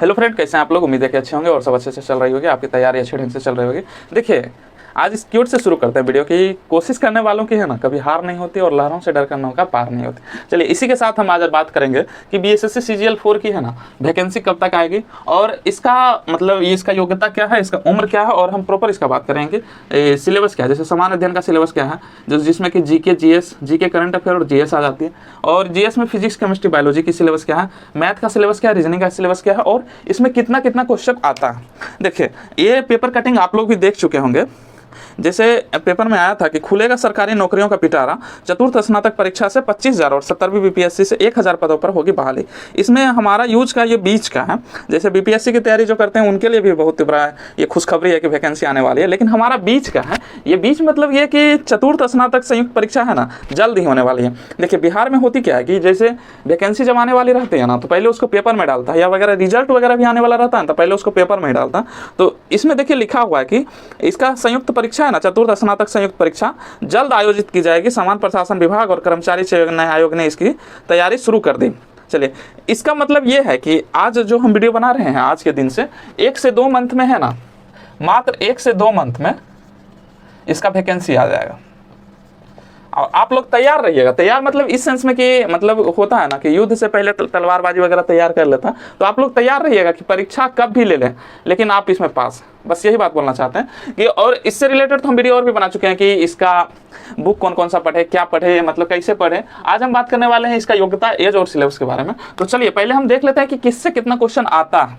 Hello friend, कैसे हैं आप लोग। उम्मीद है कि अच्छे होंगे और सब अच्छे से चल रही होगी, आपकी तैयारी अच्छे ढंग से चल रही होगी। देखिए, आज इस क्यूट से शुरू करते हैं वीडियो की। कोशिश करने वालों की है ना, कभी हार नहीं होती और लहरों से डर करना होगा पार नहीं होती। चलिए, इसी के साथ हम आज बात करेंगे कि बीएसएससी सीजीएल 4 की है ना वैकेंसी कब तक आएगी और इसका मतलब ये इसका योग्यता क्या है, इसका उम्र क्या है, और हम प्रॉपर इसका बात करेंगे सिलेबस क्या है। जैसे सामान्य अध्ययन का सिलेबस क्या है, जिसमें कि GK, GS, GK current affair और जीएस आ जाती है। और जीएस में फिजिक्स, केमिस्ट्री, बायोलॉजी की सिलेबस क्या है, मैथ का सिलेबस क्या है, रीजनिंग का सिलेबस क्या है और इसमें कितना कितना क्वेश्चन आता है। देखिए, ये पेपर कटिंग आप लोग भी देख चुके होंगे। जैसे पेपर में आया था कि खुलेगा सरकारी नौकरियों का पिटारा, चतुर्थ स्नातक परीक्षा से 25,000 और 70वीं बीपीएससी से 1,000 पदों पर होगी बहाली। इसमें हमारा यूज का ये बीच का है। जैसे बीपीएससी की तैयारी जो करते हैं उनके लिए भी बहुत बड़ा ये खुशखबरी है कि वैकेंसी आने वाली है, लेकिन हमारा बीच का है। ये बीच मतलब ये कि चतुर्थ स्नातक संयुक्त परीक्षा है ना, जल्द ही होने वाली है। देखिए, बिहार में होती क्या है कि जैसे वैकेंसी जब आने वाली रहती है ना, तो पहले उसको पेपर में डालता है, या वगैरह रिजल्ट वगैरह भी आने वाला रहता है तो पहले उसको पेपर में डालता है। तो इसमें देखिए लिखा हुआ है कि इसका संयुक्त परीक्षा है ना, चतुर्थ स्नातक संयुक्त परीक्षा जल्द आयोजित की जाएगी। समान प्रशासन विभाग और कर्मचारी चयन आयोग ने इसकी तैयारी शुरू कर दी। चलिए, इसका मतलब ये है कि आज जो हम वीडियो बना रहे हैं आज के दिन से 1 से 2 मंथ में है ना, मात्र 1 से 2 मंथ में इसका वैकेंसी आ जाएगा। और आप लोग तैयार रहिएगा। तैयार मतलब इस सेंस में कि मतलब होता है ना कि युद्ध से पहले तलवारबाजी वगैरह तैयार कर लेता, तो आप लोग तैयार रहिएगा कि परीक्षा कब भी ले लें लेकिन आप इसमें पास। बस यही बात बोलना चाहते हैं कि, और इससे रिलेटेड तो हम वीडियो और भी बना चुके हैं कि इसका बुक कौन कौन सा पढ़े, क्या पढ़े, मतलब कैसे पढ़े। आज हम बात करने वाले हैं इसका योग्यता, एज और सिलेबस के बारे में। तो चलिए पहले हम देख लेते हैं कि किससे कितना क्वेश्चन आता है।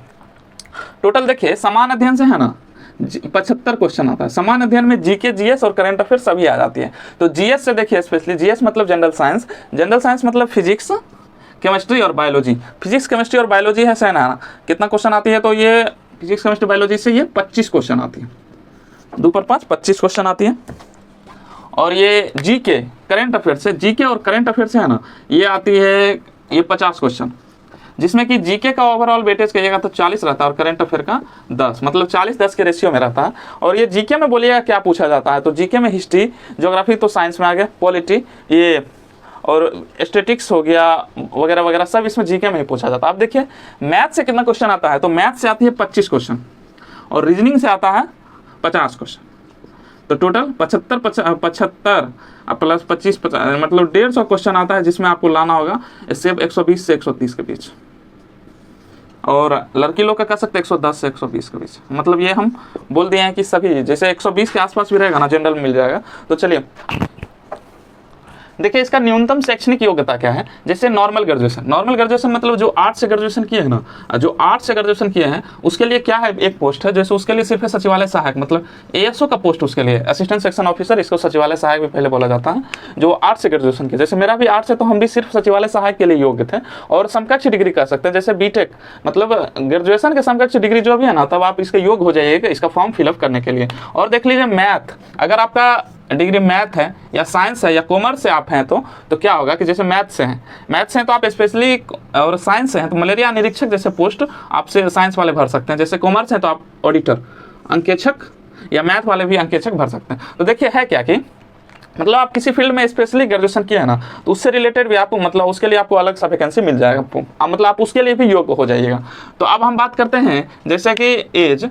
टोटल देखिए, समान अध्ययन से है ना 75 क्वेश्चन आता है। समान अध्ययन में जीके, जीएस और करंट अफेयर सभी आ जाती है। तो जीएस से देखिए, स्पेशली जीएस मतलब जनरल साइंस, जनरल साइंस मतलब फिजिक्स, केमिस्ट्री और बायोलॉजी। फिजिक्स, केमिस्ट्री और बायोलॉजी है ना, कितना क्वेश्चन आती है, तो ये फिजिक्स, केमिस्ट्री, बायोलॉजी से ये 25 क्वेश्चन आती है। 2 पर 5 25 क्वेश्चन आती है। और ये जीके, करंट अफेयर से, जीके और करंट अफेयर से है ना, ये आती है ये 50 क्वेश्चन, जिसमें कि जीके का ओवरऑल वेटेज कहिएगा तो 40 रहता है और करंट अफेयर का 10, मतलब 40-10 के रेशियो में रहता है। और ये जीके में बोलिएगा क्या पूछा जाता है, तो जीके में हिस्ट्री, ज्योग्राफी तो साइंस में आ गया, पॉलिटी ये और स्टैटिक्स हो गया वगैरह वगैरह, सब इसमें जीके में ही पूछा जाता है। अब देखिए मैथ से कितना क्वेश्चन आता है, तो मैथ से आती है 25 क्वेश्चन और रीजनिंग से आता है 50 क्वेश्चन। तो टोटल 75 प्लस 25 मतलब 150 क्वेश्चन आता है, जिसमें आपको लाना होगा इससे 120 से 130 के बीच, और लड़की लोग का कह सकते हैं 110 से 120 के बीच। मतलब ये हम बोल दिए हैं कि सभी जैसे 120 के आसपास भी रहेगा ना, जनरल मिल जाएगा। तो चलिए देखिए, इसका न्यूनतम शैक्षणिक योग्यता क्या है। जैसे नॉर्मल ग्रेजुएशन, नॉर्मल ग्रेजुएशन मतलब जो आर्ट्स से ग्रेजुएशन किए हैं ना, जो आर्ट्स से ग्रेजुएशन किए हैं उसके लिए क्या है, एक पोस्ट है। जैसे उसके लिए सिर्फ है सचिवालय सहायक, मतलब एएसओ का पोस्ट उसके लिए, असिस्टेंट सेक्शन ऑफिसर, इसको सचिवालय सहायक भी पहले बोला जाता है, जो आर्ट्स से ग्रेजुएशन किए। जैसे मेरा भी आर्ट्स है तो हम भी सिर्फ सचिवालय सहायक के लिए योग्य थे। और समकक्ष डिग्री कर सकते हैं, जैसे बीटेक मतलब ग्रेजुएशन के समकक्ष डिग्री जो भी है ना, तब आप इसके योग्य हो जाइएगा इसका फॉर्म फिलअप करने के लिए। और देख लीजिए मैथ, अगर आपका डिग्री मैथ है या साइंस है या कॉमर्स से आप हैं तो क्या होगा कि जैसे मैथ से हैं तो आप स्पेशली, और साइंस से हैं तो मलेरिया निरीक्षक जैसे पोस्ट आपसे साइंस वाले भर सकते हैं। जैसे कॉमर्स है तो आप ऑडिटर, अंकेक्षक, या मैथ वाले भी अंकेक्षक भर सकते हैं। तो देखिए है क्या कि मतलब आप किसी फील्ड में स्पेशली ग्रेजुएशन किया है ना, तो उससे रिलेटेड भी आपको मतलब उसके लिए आपको अलग सा वैकेंसी मिल जाएगा, मतलब आप उसके लिए भी योग्य हो जाइएगा। तो अब हम बात करते हैं जैसे कि एज,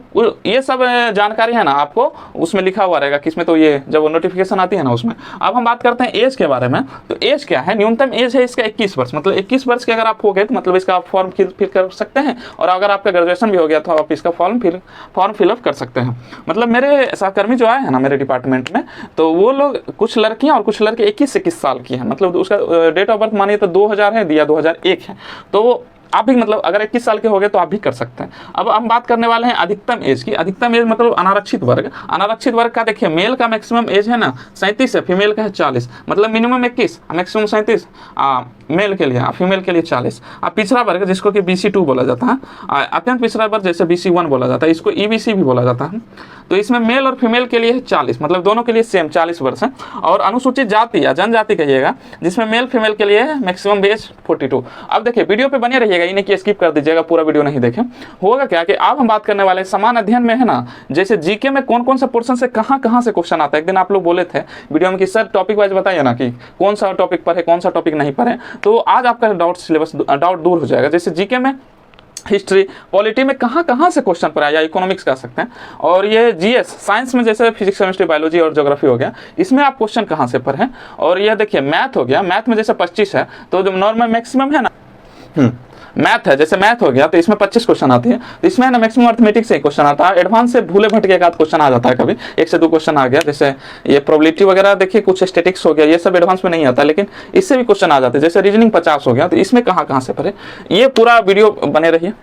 ये सब जानकारी है ना आपको उसमें लिखा हुआ रहेगा किसमें, तो ये जब नोटिफिकेशन आती है ना उसमें। अब हम बात करते हैं एज के बारे में। तो एज क्या है, न्यूनतम एज है इसका 21 वर्ष, मतलब 21 वर्ष के अगर आप हो गए तो मतलब इसका आप फॉर्म फिल कर सकते हैं। और अगर आपका ग्रेजुएशन भी हो गया तो आप इसका फॉर्म फिलअप कर सकते हैं। मतलब मेरे सहकर्मी जो आए हैं ना मेरे डिपार्टमेंट में, तो वो लोग कुछ लड़कियां और कुछ लड़के 21 से 21 साल की हैं, मतलब उसका डेट ऑफ बर्थ मानिए तो 2000 है या 2001 है, तो आप भी मतलब अगर 21 साल के हो गए तो आप भी कर सकते हैं। अब हम बात करने वाले हैं अधिकतम एज की। अधिकतम एज मतलब अनारक्षित वर्ग। अनारक्षित वर्ग का देखिए, मेल का मैक्सिमम एज है ना 37 है, फीमेल का है 40, मतलब मिनिमम 21, मैक्सिमम 37 मेल के लिए, फीमेल के लिए 40। अब पिछड़ा वर्ग जिसको कि BC2 बोला जाता है, अत्यंत पिछड़ा वर्ग जैसे BC1 बोला जाता है, इसको EBC भी बोला जाता है। तो इसमें मेल और फीमेल के लिए 40, मतलब दोनों के लिए सेम 40 वर्ष है। और अनुसूचित जाति या जनजाति कहिएगा, जिसमें मेल फीमेल के लिए मैक्सिमम एज 42। अब देखिए वीडियो पे बने रहिएगा, इन्हें कि स्किप कर दीजिएगा, पूरा वीडियो नहीं देखें। होगा क्या कि अब हम बात करने वाले समान अध्ययन में है ना, जैसे जीके में कौन कौन सा पोर्शन से कहाँ से क्वेश्चन आता है। एक दिन आप लोग बोले थे वीडियो में कि सर टॉपिक वाइज बताइए ना कि कौन सा टॉपिक पढ़े कौन सा टॉपिक नहीं पढ़े, तो आज आपका डाउट दूर हो जाएगा। जैसे जीके में हिस्ट्री, पॉलिटी में कहाँ कहाँ से क्वेश्चन पर आया, इकोनॉमिक्स कह सकते हैं। और ये जीएस, साइंस में जैसे फिजिक्स, केमिस्ट्री, बायोलॉजी और ज्योग्राफी हो गया, इसमें आप क्वेश्चन कहाँ से पर हैं। और ये देखिए मैथ हो गया, मैथ में जैसे 25 है तो जो नॉर्मल मैक्सिमम है ना, मैथ है, जैसे मैथ हो गया तो इसमें 25 क्वेश्चन आती है, तो इसमें है ना मैक्सिमम अर्थमेटिक्स से क्वेश्चन आता है। एडवांस से भूले भटके एक आध क्वेश्चन आ जाता है, कभी 1 से 2 क्वेश्चन आ गया, जैसे ये प्रोबेबिलिटी वगैरह देखिए, कुछ स्टैटिक्स हो गया, ये सब एडवांस में नहीं आता, लेकिन इससे भी क्वेश्चन आ जाते हैं। जैसे रीजनिंग 50 हो गया, तो इसमें कहाँ कहाँ से पढ़े, ये पूरा वीडियो बने रहिए।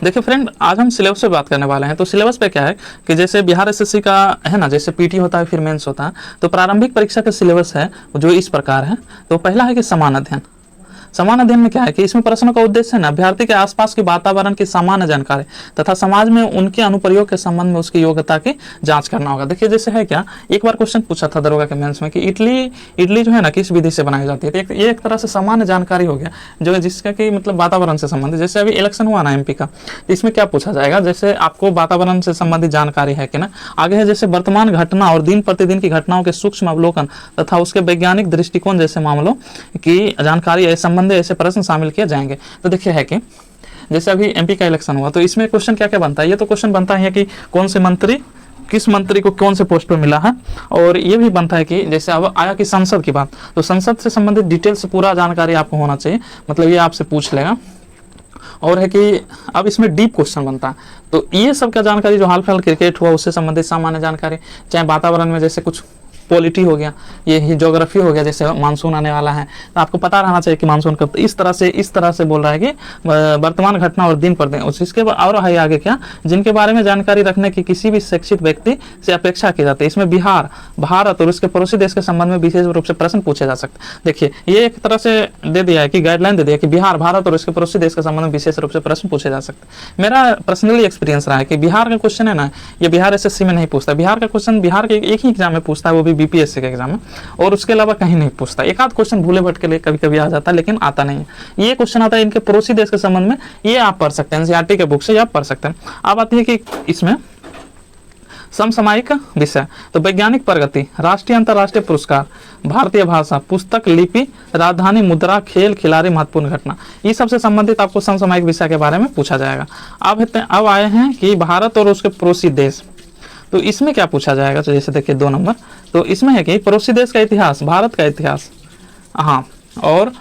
देखिए फ्रेंड, आज हम सिलेबस पे बात करने वाले हैं। तो सिलेबस पे क्या है कि जैसे बिहार एसएससी का है ना, जैसे पीटी होता है फिर मेंस होता है, तो प्रारंभिक परीक्षा का सिलेबस है जो इस प्रकार है। तो पहला है कि समान अध्ययन। समान अध्ययन में क्या है कि इसमें प्रश्नों का उद्देश्य है ना, अभ्यर्थी के आसपास के वातावरण की सामान्य जानकारी तथा समाज में उनके अनुप्रयोग के संबंध में उसकी योग्यता की जांच करना होगा। देखिए जैसे है क्या, एक बार क्वेश्चन पूछा था दरोगा के मेंस में कि इडली जो है ना किस विधि से बनाई जाती है। तो ये एक तरह से सामान्य जानकारी हो गया जो है, जिसका कि मतलब वातावरण से संबंधित। जैसे अभी इलेक्शन हुआ ना एमपी का, तो इसमें क्या पूछा जाएगा, जैसे आपको वातावरण से संबंधित जानकारी है कि ना। आगे है जैसे वर्तमान घटना और दिन प्रतिदिन की घटनाओं के सूक्ष्म अवलोकन तथा उसके वैज्ञानिक दृष्टिकोण जैसे मामलों की जानकारी संबंधी ऐसे प्रश्न शामिल किए जाएंगे। तो देखिए है कि जैसे अभी एमपी का इलेक्शन हुआ, तो इसमें क्वेश्चन क्या क्या बनता है। ये तो क्वेश्चन बनता है कि कौन से मंत्री, किस मंत्री को कौन से पोस्ट पे मिला है। और ये भी बनता है कि जैसे अब आया कि संसद की बात, तो संसद से संबंधित डिटेल से पूरा जानकारी आपको होना चाहिए, मतलब ये आपसे पूछ लेगा। और है कि अब इसमें डीप क्वेश्चन बनता है, तो ये सब का जानकारी जो हाल फिलहाल क्रिकेट हुआ उससे संबंधित सामान्य जानकारी, चाहे वातावरण में जैसे कुछ पॉलिटी हो गया, ये ज्योग्राफी हो गया, जैसे मानसून आने वाला है तो आपको पता रहना चाहिए कि मानसून कब। तो इस तरह से बोल रहा है कि वर्तमान घटना और दिन पर दिन। उसके और है आगे क्या, जिनके बारे में जानकारी रखने की किसी भी शिक्षित व्यक्ति से अपेक्षा की जाती है। इसमें बिहार, भारत और उसके पड़ोसी देश के संबंध में विशेष रूप से प्रश्न पूछे जा सकते हैं। देखिए ये एक तरह से दे दिया है कि गाइडलाइन दे दिया कि बिहार, भारत और उसके पड़ोसी देश के संबंध में विशेष रूप से प्रश्न पूछे जा सकते हैं। मेरा पर्सनली एक्सपीरियंस रहा है कि बिहार का क्वेश्चन है ना, ये बिहार एसएससी में नहीं पूछता। बिहार का क्वेश्चन बिहार के एक ही एग्जाम में पूछता है, वो भी बीपीएससी के एग्जाम में, और उसके अलावा कहीं नहीं पूछता। एक आध क्वेश्चन भूले भटके लिए कभी कभी आ जाता है, लेकिन आता नहीं है। ये क्वेश्चन आता है इनके पड़ोसी देश के संबंध में, ये आप पढ़ सकते हैं, एनसीईआरटी के बुक से आप पढ़ सकते हैं। अब आती है कि इसमें समसामयिक विषय, तो वैज्ञानिक प्रगति, राष्ट्रीय अंतर्राष्ट्रीय पुरस्कार, भारतीय भाषा, पुस्तक, लिपि, राजधानी, मुद्रा, खेल, खिलाड़ी, महत्वपूर्ण घटना, ये सबसे संबंधित आपको समसामयिक विषय के बारे में पूछा जाएगा। अब आए हैं कि भारत और उसके पड़ोसी देश, तो इसमें क्या पूछा जाएगा। तो जैसे देखिए 2 नंबर, तो इसमें है कि पड़ोसी देश का इतिहास, भारत का इतिहास, हाँ, और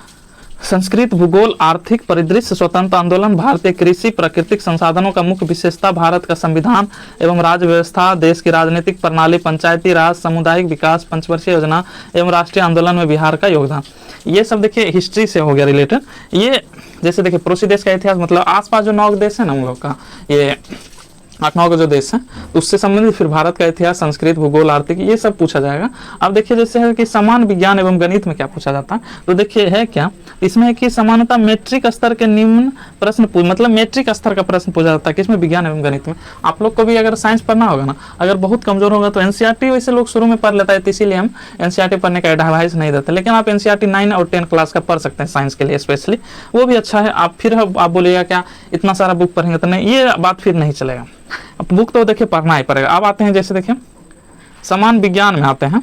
संस्कृत, भूगोल, आर्थिक परिदृश्य, स्वतंत्र आंदोलन, भारतीय कृषि, प्राकृतिक संसाधनों का मुख्य विशेषता, भारत का संविधान एवं राज्य व्यवस्था, देश की राजनीतिक प्रणाली, पंचायती राज, सामुदायिक विकास, पंचवर्षीय योजना एवं राष्ट्रीय आंदोलन में बिहार का योगदान। ये सब देखिए हिस्ट्री से हो गया रिलेटेड। ये जैसे देखिए पड़ोसी देश का इतिहास, मतलब आसपास जो 9 देश है ना उन लोग का, ये 8-9 के जो देश हैं उससे संबंधित, फिर भारत का इतिहास, संस्कृत, भूगोल, आर्थिक, ये सब पूछा जाएगा। अब देखिए जैसे है कि समान विज्ञान एवं गणित में क्या पूछा जाता है। तो देखिए है क्या, इसमें है कि समानता मेट्रिक स्तर के निम्न प्रश्न मतलब मेट्रिक स्तर का प्रश्न पूछा जाता है कि इसमें विज्ञान एवं गणित में। आप लोग को भी अगर साइंस पढ़ना होगा ना, अगर बहुत कमजोर होगा तो एनसीईआरटी वैसे लोग शुरू में पढ़ लेता है, तो इसीलिए हम एनसीईआरटी पढ़ने का एडवाइस नहीं देते। लेकिन आप एनसीईआरटी 9 और 10 क्लास का पढ़ सकते हैं साइंस के लिए स्पेशली, वो भी अच्छा है। आप फिर आप बोलिएगा क्या इतना सारा बुक पढ़ेंगे, तो नहीं, ये बात फिर नहीं चलेगा। अब बुक तो देखिए पढ़ना ही पड़ेगा। अब आते हैं जैसे देखिए सामान्य विज्ञान में आते हैं,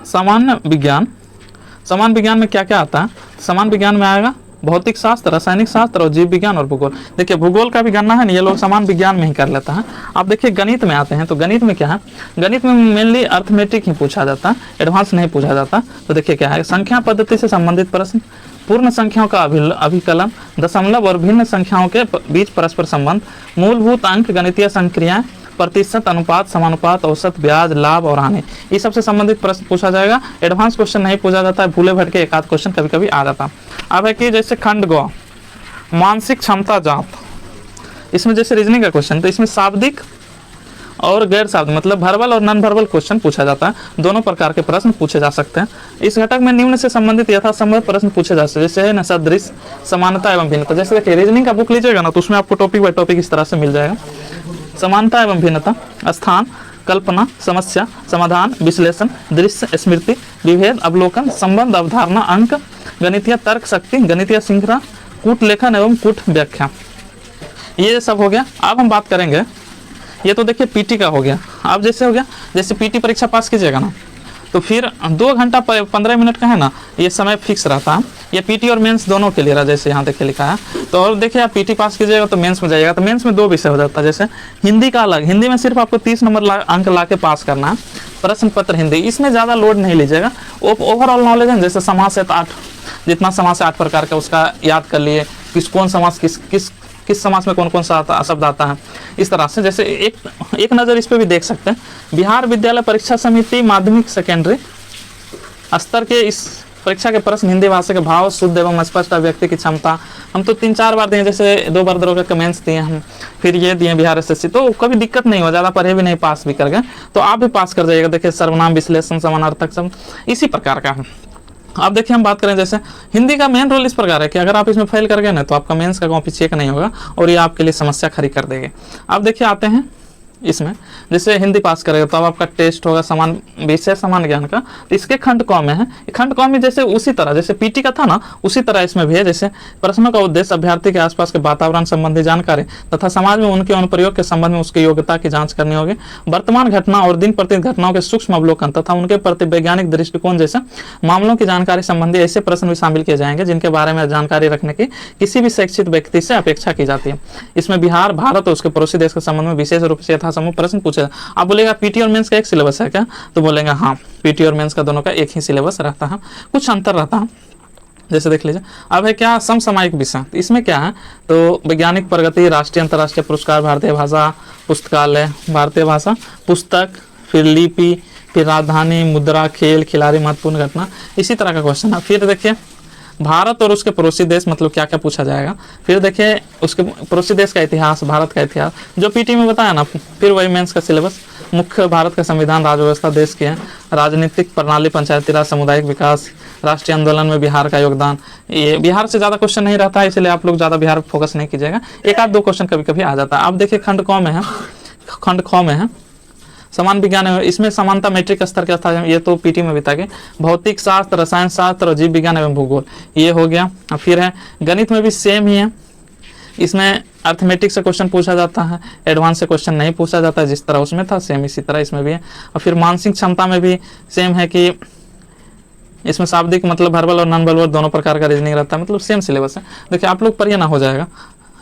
सामान्य विज्ञान में क्या क्या आता है। सामान्य विज्ञान में आएगा भौतिक शास्त्र, रासायनिक शास्त्र और जीव विज्ञान और भूगोल। देखिए भूगोल का भी गणना है ना, ये लोग सामान्य विज्ञान में ही कर लेता है। अब देखिए गणित में आते हैं, तो गणित में क्या है, गणित में मेनली अर्थमेटिक ही पूछा जाता है, एडवांस नहीं पूछा जाता। तो देखिए क्या है, संख्या पद्धति से संबंधित प्रश्न, पूर्ण संख्याओं का अभिकलन, दशमलव और भिन्न संख्याओं के बीच परस्पर संबंध, मूलभूत अंक, गणितीय संक्रियाएं, प्रतिशत, अनुपात, समानुपात, औसत, ब्याज, लाभ और हानि, ये सबसे संबंधित प्रश्न पूछा जाएगा। एडवांस क्वेश्चन नहीं पूछा जाता है, भूले भटके एक आध क्वेश्चन कभी कभी आ जाता। अब है कि जैसे खंड गौ, मानसिक क्षमता जात, इसमें जैसे रीजनिंग का क्वेश्चन, तो इसमें शाब्दिक और गैर शाब्दिक मतलब वर्बल और नॉन वर्बल क्वेश्चन पूछा जाता है। दोनों प्रकार के प्रश्न पूछे जा सकते हैं। इस घटक में निम्न से संबंधित यथासंभव प्रश्न पूछे जा सकते हैं, जैसे है ना सदृश, समानता एवं भिन्नता। जैसे देखिए रीजनिंग का बुक लीजिएगा ना, तो उसमें आपको टॉपिक बाय टॉपिक इस तरह से मिल जाएगा। समानता एवं भिन्नता, स्थान, कल्पना, समस्या, समाधान, विश्लेषण, दृश्य, स्मृति, विभेद, अवलोकन, संबंध, अवधारणा, अंक, गणितीय तर्क शक्ति, गणितीय श्रृंखला, कूट लेखन एवं कूट व्याख्या, ये सब हो गया। अब हम बात करेंगे, ये तो देखिए पीटी का हो गया। अब जैसे हो गया, जैसे पीटी परीक्षा पास कीजिएगा ना, तो फिर 2 घंटा 15 मिनट का है ना, ये समय फिक्स रहता है। ये पीटी और मेंस दोनों के लिए रहा, जैसे यहाँ देखिए लिखा है। तो और देखिए आप पीटी पास कीजिएगा तो मेंस में जाइएगा, तो मेंस में 2 विषय हो जाता है। जैसे हिंदी का अलग, हिंदी में सिर्फ आपको 30 नंबर अंक ला के पास करना है, प्रश्न पत्र हिंदी, इसमें ज़्यादा लोड नहीं लीजिएगा। ओवरऑल नॉलेज है, जैसे समाज से 8, जितना समाज से 8 प्रकार का उसका याद कर लिए, कौन समाज किस समाज में कौन कौन सा शब्द आता है, इस तरह से। जैसे एक नज़र इस पे भी देख सकते हैं, बिहार विद्यालय परीक्षा समिति माध्यमिक सेकेंडरी स्तर के इस परीक्षा के प्रश्न हिंदी भाषा के भाव, शुद्ध एवं स्पष्ट अभिव्यक्ति की क्षमता, हम तो 3-4 बार दिए, जैसे 2 बार दरों के कमेंट्स दिए हम, फिर ये दिए बिहार एसएससी, तो कभी दिक्कत नहीं हो, ज़्यादा पढ़े भी नहीं, पास भी कर गए, तो आप भी पास कर जाइएगा। देखिए सर्वनाम विश्लेषण, समानार्थक शब्द, इसी प्रकार का है। अब देखिए हम बात करें, जैसे हिंदी का मेन रोल इस प्रकार है कि अगर आप इसमें फेल कर गए ना तो आपका मेंस का कॉपी चेक नहीं होगा और ये आपके लिए समस्या खड़ी कर देगी। अब देखिए आते हैं इसमें, जैसे हिंदी पास करेगा तो अब आपका टेस्ट होगा समान विषय समान ज्ञान का, तो इसके खंड क में है, खंड क में जैसे उसी तरह जैसे पीटी का था ना, उसी तरह इसमें भी है। जैसे प्रश्नों का उद्देश्य अभ्यर्थी के आसपास के वातावरण संबंधी जानकारी तथा समाज में उनके अनुप्रयोग के संबंध में उसकी योग्यता की जांच करनी होगी। वर्तमान घटना और दिन प्रतिदिन घटनाओं के सूक्ष्म अवलोकन तथा उनके प्रति वैज्ञानिक दृष्टिकोण जैसे मामलों की जानकारी संबंधी ऐसे प्रश्न भी शामिल किए जाएंगे जिनके बारे में जानकारी रखने की किसी भी शिक्षित व्यक्ति से अपेक्षा की जाती है। इसमें बिहार, भारत और उसके पड़ोसी देश के संबंध में विशेष रूप से यथासंभव प्रश्न पूछे। आप बोलेगा पीटी और मेंस का एक सिलेबस है क्या, तो बोलेंगे हाँ, पीटी और मेंस का दोनों का एक ही सिलेबस रहता है, कुछ अंतर रहता है। जैसे देख लीजिए, अब है क्या समसामयिक विषय, तो इसमें क्या है, तो वैज्ञानिक प्रगति, राष्ट्रीय अंतर्राष्ट्रीय पुरस्कार, भारतीय भाषा पुस्तकालय, भारतीय भाषा पुस्तक, फिर लिपि, फिर राजधानी, मुद्रा, खेल, खिलाड़ी, महत्वपूर्ण घटना, इसी तरह का क्वेश्चन है। फिर देखिए भारत और उसके पड़ोसी देश, मतलब क्या क्या पूछा जाएगा। फिर देखिए उसके पड़ोसी देश का इतिहास, भारत का इतिहास, जो पीटी में बताया ना। फिर वही मेंस का सिलेबस, मुख्य भारत का संविधान, राज्य व्यवस्था देश की है, राजनीतिक प्रणाली, पंचायती राज, सामुदायिक विकास, राष्ट्रीय आंदोलन में बिहार का योगदान। ये बिहार से ज़्यादा क्वेश्चन नहीं रहता है, इसलिए आप लोग ज़्यादा बिहार पर फोकस नहीं कीजिएगा, 1-2 क्वेश्चन कभी कभी आ जाता है। आप देखिए खंड क में है, खंड ख में है समान विज्ञान है, इसमें समानता मैट्रिक स्तर का था, ये तो पीटी में भी था कि भौतिक शास्त्र, रसायन शास्त्र और जीव विज्ञान एवं भूगोल, ये हो गया। अब फिर है गणित में भी सेम ही है, इसमें अर्थमेटिक से क्वेश्चन पूछा जाता है, एडवांस से क्वेश्चन नहीं पूछा जाता है, जिस तरह उसमें था सेम इसी तरह इसमें भी है। और फिर मानसिक क्षमता में भी सेम है कि इसमें शाब्दिक मतलब वर्बल और नॉन वर्बल दोनों प्रकार का रीजनिंग रहता है, मतलब सेम सिलेबस है। देखिए आप लोग पढ़िए ना, हो जाएगा।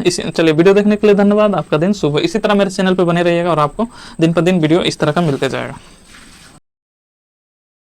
चलिए वीडियो देखने के लिए धन्यवाद, आपका दिन शुभ हो। इसी तरह मेरे चैनल पे बने रहिएगा और आपको दिन पर दिन वीडियो इस तरह का मिलते जाएगा।